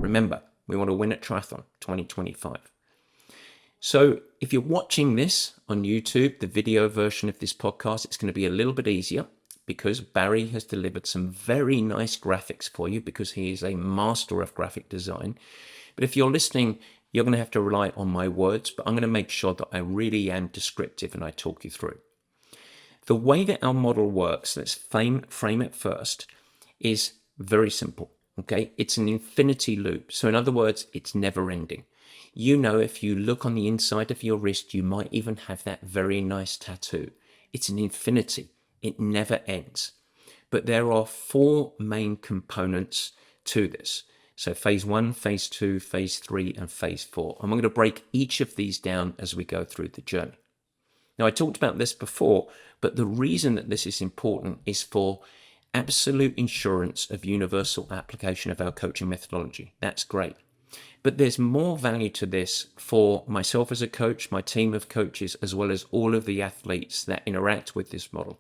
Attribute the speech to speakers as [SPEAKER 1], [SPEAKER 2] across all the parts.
[SPEAKER 1] Remember, we want to win at Triathlon 2025. So if you're watching this on YouTube, the video version of this podcast, it's going to be a little bit easier because Barry has delivered some very nice graphics for you because he is a master of graphic design. But if you're listening, you're going to have to rely on my words, but I'm going to make sure that I really am descriptive and I talk you through. The way that our model works, let's frame it first, is very simple, okay? It's an infinity loop. So in other words, it's never ending. You know, if you look on the inside of your wrist, you might even have that very nice tattoo. It's an infinity. It never ends. But there are 4 main components to this. So phase 1, phase 2, phase 3, and phase 4. And we're going to break each of these down as we go through the journey. Now, I talked about this before, but the reason that this is important is for absolute insurance of universal application of our coaching methodology. That's great. But there's more value to this for myself as a coach, my team of coaches, as well as all of the athletes that interact with this model,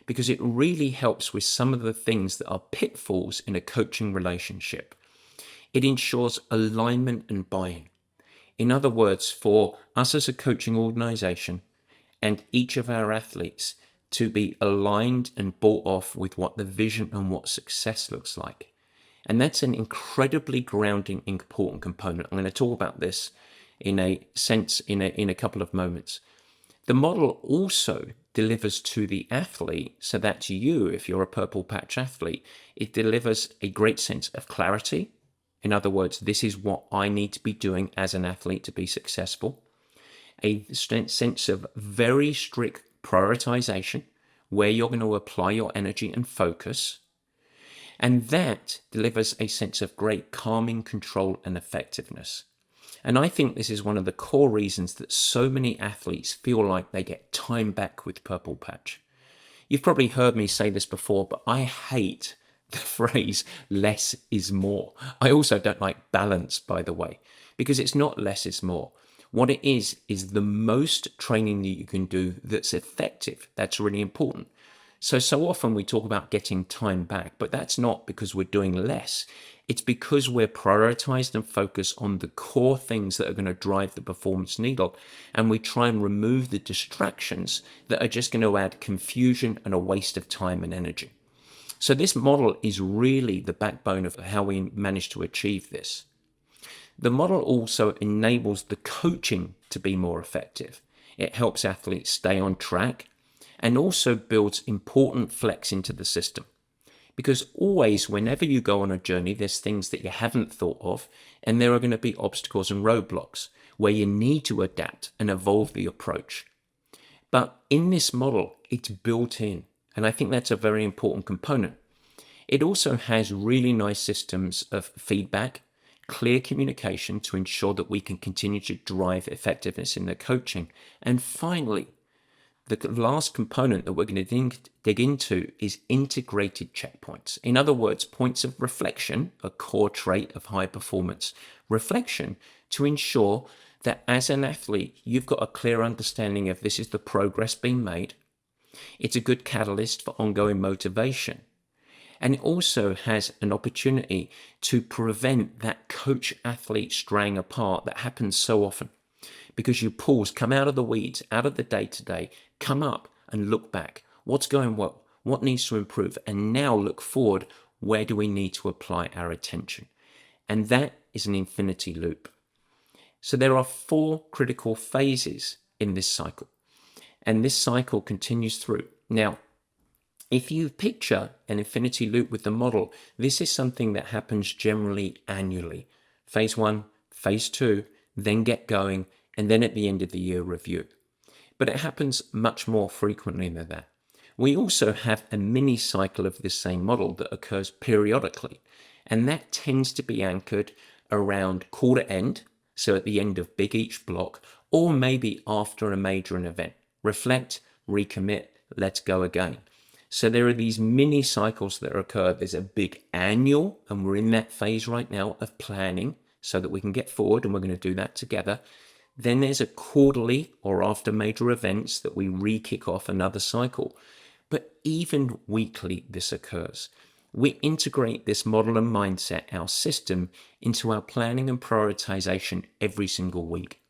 [SPEAKER 1] because it really helps with some of the things that are pitfalls in a coaching relationship. It ensures alignment and buy-in. In other words, for us as a coaching organization and each of our athletes to be aligned and bought off with what the vision and what success looks like. And that's an incredibly grounding, important component. I'm going to talk about this in a sense in a couple of moments. The model also delivers to the athlete, so that's you, if you're a purple patch athlete, it delivers a great sense of clarity. In other words, this is what I need to be doing as an athlete to be successful. A sense of very strict prioritization, where you're going to apply your energy and focus. And that delivers a sense of great calming, control, and effectiveness. And I think this is one of the core reasons that so many athletes feel like they get time back with purple patch. You've probably heard me say this before, but I hate the phrase less is more. I also don't like balance, by the way, because it's not less is more. What it is the most training that you can do that's effective. That's really important. So often we talk about getting time back, but that's not because we're doing less. It's because we're prioritized and focused on the core things that are going to drive the performance needle. And we try and remove the distractions that are just going to add confusion and a waste of time and energy. So this model is really the backbone of how we manage to achieve this. The model also enables the coaching to be more effective. It helps athletes stay on track and also builds important flex into the system. Because always, whenever you go on a journey, there's things that you haven't thought of, and there are going to be obstacles and roadblocks where you need to adapt and evolve the approach. But in this model, it's built in, and I think that's a very important component. It also has really nice systems of feedback, clear communication to ensure that we can continue to drive effectiveness in the coaching. And finally, the last component that we're going to dig into is integrated checkpoints. In other words, points of reflection, a core trait of high performance reflection, to ensure that as an athlete, you've got a clear understanding of this is the progress being made. It's a good catalyst for ongoing motivation. And it also has an opportunity to prevent that coach-athlete straying apart that happens so often. Because you pause, come out of the weeds, out of the day-to-day, come up and look back. What's going well? What needs to improve? And now look forward, where do we need to apply our attention? And that is an infinity loop. So there are 4 critical phases in this cycle. And this cycle continues through. Now, if you picture an infinity loop with the model, this is something that happens generally annually. Phase 1, phase 2, then get going, and then at the end of the year review. But it happens much more frequently than that. We also have a mini cycle of this same model that occurs periodically, and that tends to be anchored around quarter end, so at the end of big each block, or maybe after a major event. Reflect, recommit, let's go again. So there are these mini cycles that occur. There's a big annual, and we're in that phase right now of planning so that we can get forward, and we're going to do that together. Then there's a quarterly or after major events that we re-kick off another cycle. But even weekly this occurs. We integrate this model and mindset, our system, into our planning and prioritization every single week.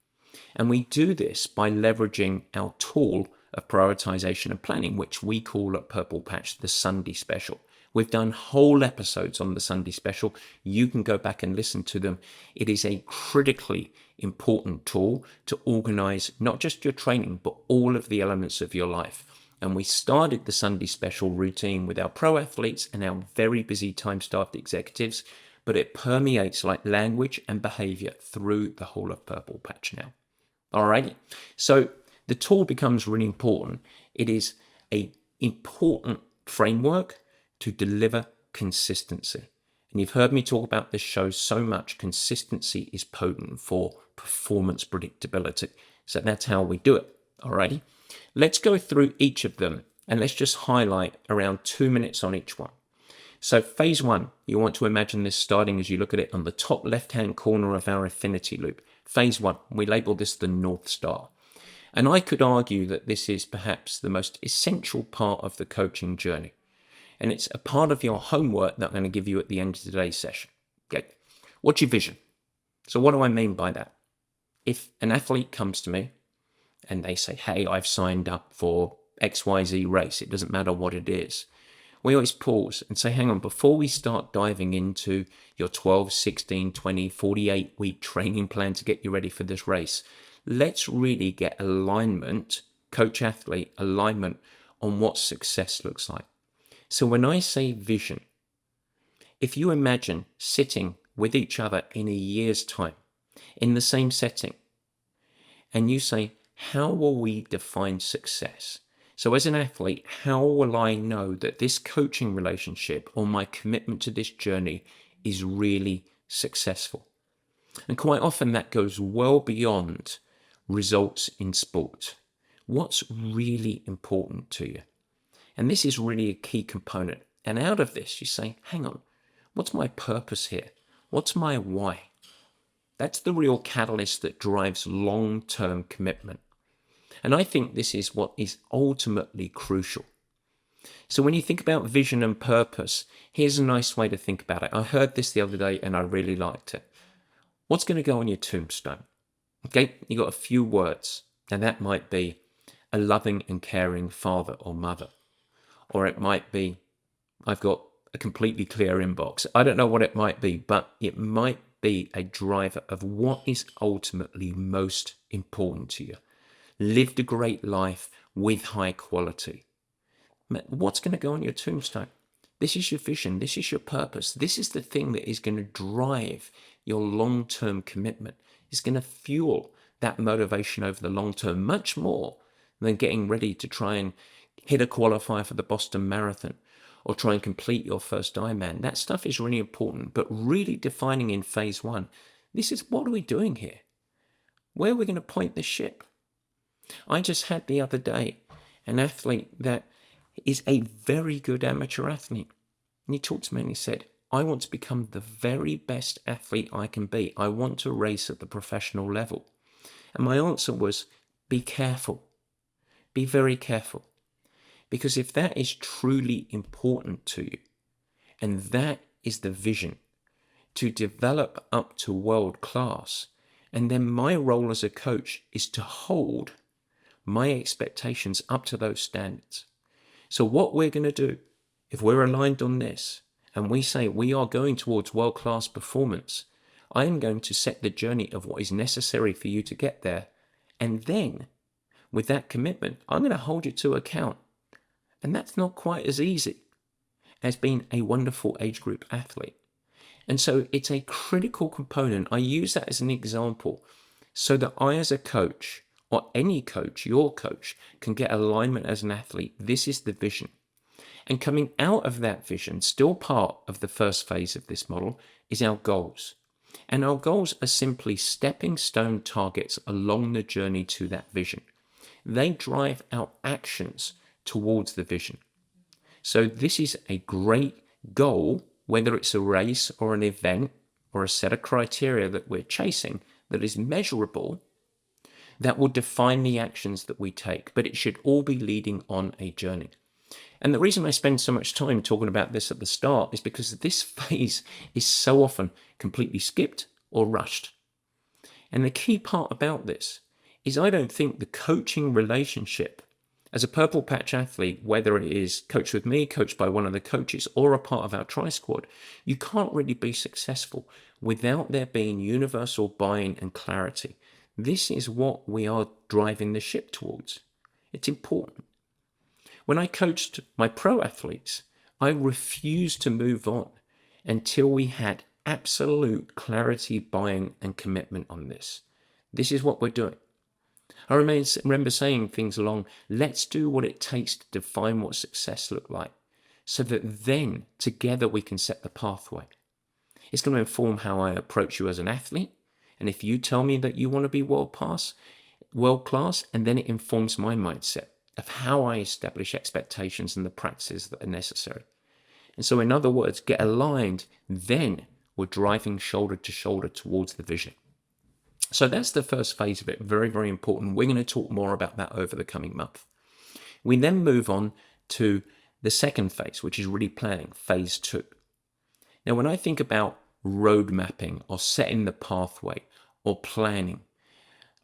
[SPEAKER 1] And we do this by leveraging our tool of prioritization and planning, which we call at Purple Patch the Sunday Special. We've done whole episodes on the Sunday Special. You can go back and listen to them. It is a critically important tool to organize not just your training, but all of the elements of your life. And we started the Sunday Special routine with our pro athletes and our very busy time-starved executives, but it permeates like language and behavior through the whole of Purple Patch now. Alrighty, so the tool becomes really important. It is an important framework to deliver consistency. And you've heard me talk about this show so much. Consistency is potent for performance predictability. So that's how we do it. Alrighty, let's go through each of them and let's just highlight around 2 minutes on each one. So phase one, you want to imagine this starting as you look at it on the top left-hand corner of our affinity loop. Phase one, we label this the North Star. And I could argue that this is perhaps the most essential part of the coaching journey. And it's a part of your homework that I'm going to give you at the end of today's session. Okay, what's your vision? So what do I mean by that? If an athlete comes to me and they say, hey, I've signed up for XYZ race, it doesn't matter what it is. We always pause and say, hang on, before we start diving into your 12, 16, 20, 48-week training plan to get you ready for this race, let's really get alignment, coach-athlete alignment on what success looks like. So when I say vision, if you imagine sitting with each other in a year's time, in the same setting, and you say, how will we define success? So as an athlete, how will I know that this coaching relationship or my commitment to this journey is really successful? And quite often that goes well beyond results in sport. What's really important to you? And this is really a key component. And out of this, you say, hang on, what's my purpose here? What's my why? That's the real catalyst that drives long-term commitment. And I think this is what is ultimately crucial. So when you think about vision and purpose, here's a nice way to think about it. I heard this the other day and I really liked it. What's going to go on your tombstone? Okay, you got a few words, and that might be a loving and caring father or mother. Or it might be, I've got a completely clear inbox. I don't know what it might be, but it might be a driver of what is ultimately most important to you. Lived a great life with high quality. What's going to go on your tombstone? This is your vision. This is your purpose. This is the thing that is going to drive your long-term commitment. It's going to fuel that motivation over the long term much more than getting ready to try and hit a qualifier for the Boston Marathon or try and complete your first Ironman. That stuff is really important, but really defining in phase one, this is what are we doing here? Where are we going to point the ship? I just had the other day an athlete that is a very good amateur athlete. And he talked to me and he said, I want to become the very best athlete I can be. I want to race at the professional level. And my answer was, be careful. Be very careful. Because if that is truly important to you, and that is the vision, to develop up to world class, and then my role as a coach is to hold my expectations up to those standards. So what we're going to do, if we're aligned on this, and we say we are going towards world-class performance, I am going to set the journey of what is necessary for you to get there. And then, with that commitment, I'm going to hold you to account. And that's not quite as easy as being a wonderful age group athlete. And so it's a critical component. I use that as an example so that I, as a coach, or any coach, your coach, can get alignment as an athlete. This is the vision. And coming out of that vision, still part of the first phase of this model, is our goals. And our goals are simply stepping stone targets along the journey to that vision. They drive our actions towards the vision. So this is a great goal, whether it's a race or an event or a set of criteria that we're chasing that is measurable, that will define the actions that we take, but it should all be leading on a journey. And the reason I spend so much time talking about this at the start is because this phase is so often completely skipped or rushed. And the key part about this is I don't think the coaching relationship as a purple patch athlete, whether it is coached with me, coached by one of the coaches, or a part of our tri squad, you can't really be successful without there being universal buy-in and clarity. This is what we are driving the ship towards. It's important. When I coached my pro athletes, I refused to move on until we had absolute clarity, buy-in, and commitment on this. This is what we're doing. I remember saying things along, let's do what it takes to define what success looks like, so that then together we can set the pathway. It's going to inform how I approach you as an athlete. And if you tell me that you want to be world class, and then it informs my mindset of how I establish expectations and the practices that are necessary. And so in other words, get aligned, then we're driving shoulder to shoulder towards the vision. So that's the first phase of it. Very, very important. We're going to talk more about that over the coming month. We then move on to the second phase, which is really planning, phase 2. Now, when I think about road mapping or setting the pathway or planning,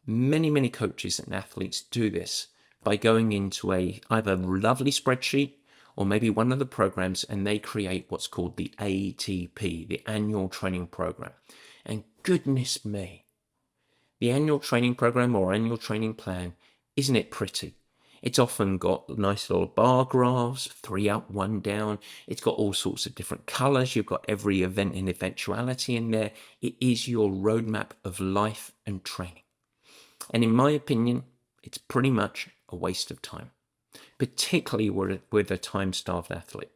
[SPEAKER 1] many coaches and athletes do this by going into either a lovely spreadsheet or maybe one of the programs, and they create what's called the ATP, the annual training program. And goodness me, the annual training program or annual training plan, isn't it pretty? It's often got nice little bar graphs, 3 up, 1 down. It's got all sorts of different colors. You've got every event and eventuality in there. It is your roadmap of life and training. And in my opinion, it's pretty much a waste of time, particularly with a time-starved athlete.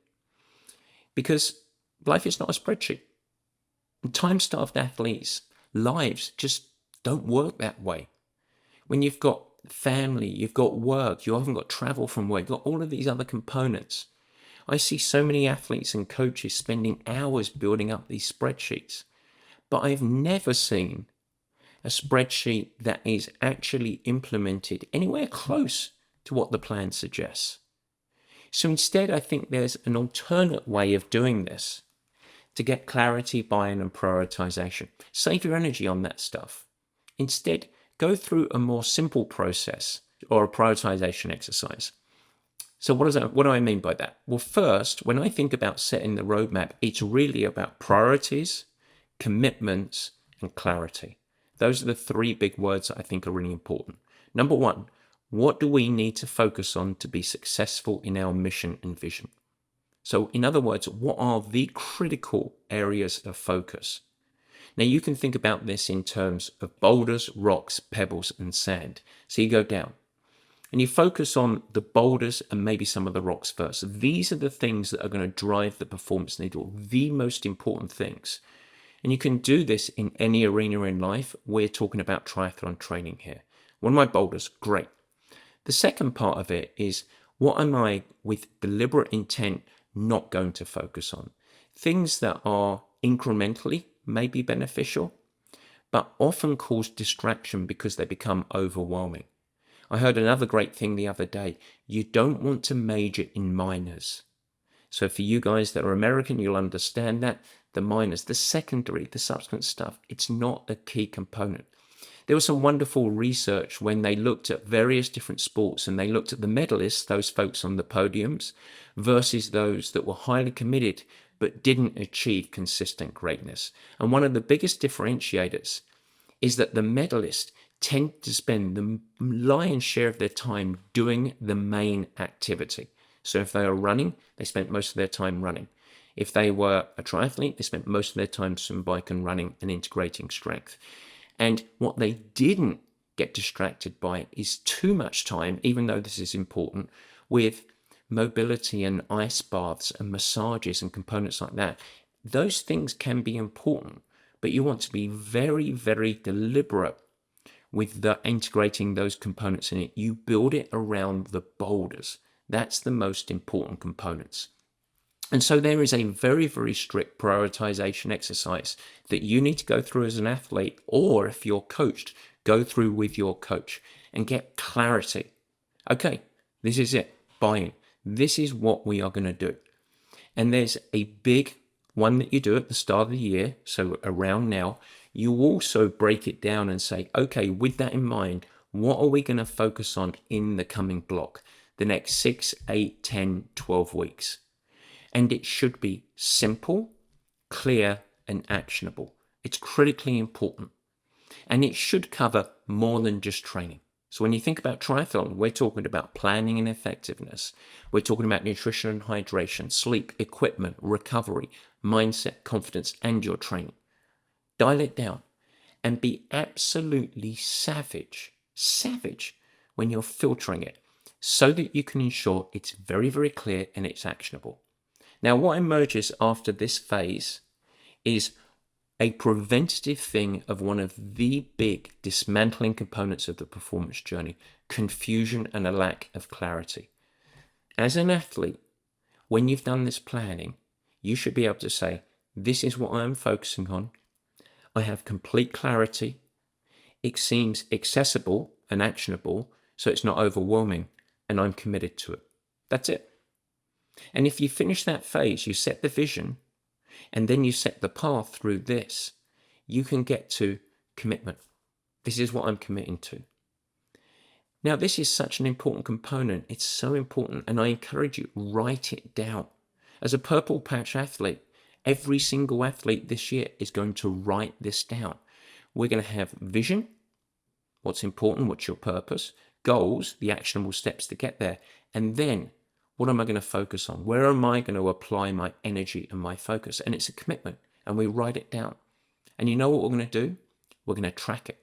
[SPEAKER 1] Because life is not a spreadsheet. Time-starved athletes' lives just don't work that way. When you've got family, you've got work, you often got travel from work, you've got all of these other components. I see so many athletes and coaches spending hours building up these spreadsheets, but I've never seen a spreadsheet that is actually implemented anywhere close to what the plan suggests. So instead, I think there's an alternate way of doing this to get clarity, buy-in, and prioritization. Save your energy on that stuff. Instead, go through a more simple process or a prioritization exercise. So what do I mean by that? Well, first, when I think about setting the roadmap, it's really about priorities, commitments, and clarity. Those are the 3 big words that I think are really important. Number 1, what do we need to focus on to be successful in our mission and vision? So in other words, what are the critical areas of focus? Now you can think about this in terms of boulders, rocks, pebbles, and sand. So you go down and you focus on the boulders and maybe some of the rocks first. These are the things that are going to drive the performance needle, the most important things. And you can do this in any arena in life. We're talking about triathlon training here. One of my boulders, great. The second part of it is, what am I, with deliberate intent, not going to focus on? Things that are incrementally maybe beneficial, but often cause distraction because they become overwhelming. I heard another great thing the other day. You don't want to major in minors. So for you guys that are American, you'll understand that. The minors, the secondary, the subsequent stuff, it's not a key component. There was some wonderful research when they looked at various different sports and they looked at the medalists, those folks on the podiums, versus those that were highly committed but didn't achieve consistent greatness. And one of the biggest differentiators is that the medalists tend to spend the lion's share of their time doing the main activity. So if they are running, they spent most of their time running. If they were a triathlete, they spent most of their time swim, bike, and running and integrating strength. And what they didn't get distracted by is too much time, even though this is important, with mobility and ice baths and massages and components like that. Those things can be important, but you want to be very, very deliberate with integrating those components in it. You build it around the boulders. That's the most important components. And so there is a very, very strict prioritization exercise that you need to go through as an athlete, or if you're coached, go through with your coach and get clarity. Okay, this is it. Buy-in. This is what we are going to do. And there's a big one that you do at the start of the year, so around now. You also break it down and say, okay, with that in mind, what are we going to focus on in the coming block, the next 6, 8, 10, 12 weeks? And it should be simple, clear, and actionable. It's critically important. And it should cover more than just training. So when you think about triathlon, we're talking about planning and effectiveness. We're talking about nutrition and hydration, sleep, equipment, recovery, mindset, confidence, and your training. Dial it down and be absolutely savage when you're filtering it so that you can ensure it's very, very clear and it's actionable. Now, what emerges after this phase is a preventative thing of one of the big dismantling components of the performance journey, confusion and a lack of clarity. As an athlete, when you've done this planning, you should be able to say, this is what I'm focusing on. I have complete clarity. It seems accessible and actionable, so it's not overwhelming, and I'm committed to it. That's it. And if you finish that phase, you set the vision, and then you set the path through this, you can get to commitment. This is what I'm committing to. Now, this is such an important component. It's so important, and I encourage you, write it down. As a purple patch athlete, every single athlete this year is going to write this down. We're going to have vision, what's important, what's your purpose, goals, the actionable steps to get there, and then what am I going to focus on? Where am I going to apply my energy and my focus? And it's a commitment, and we write it down. And you know what we're going to do? We're going to track it.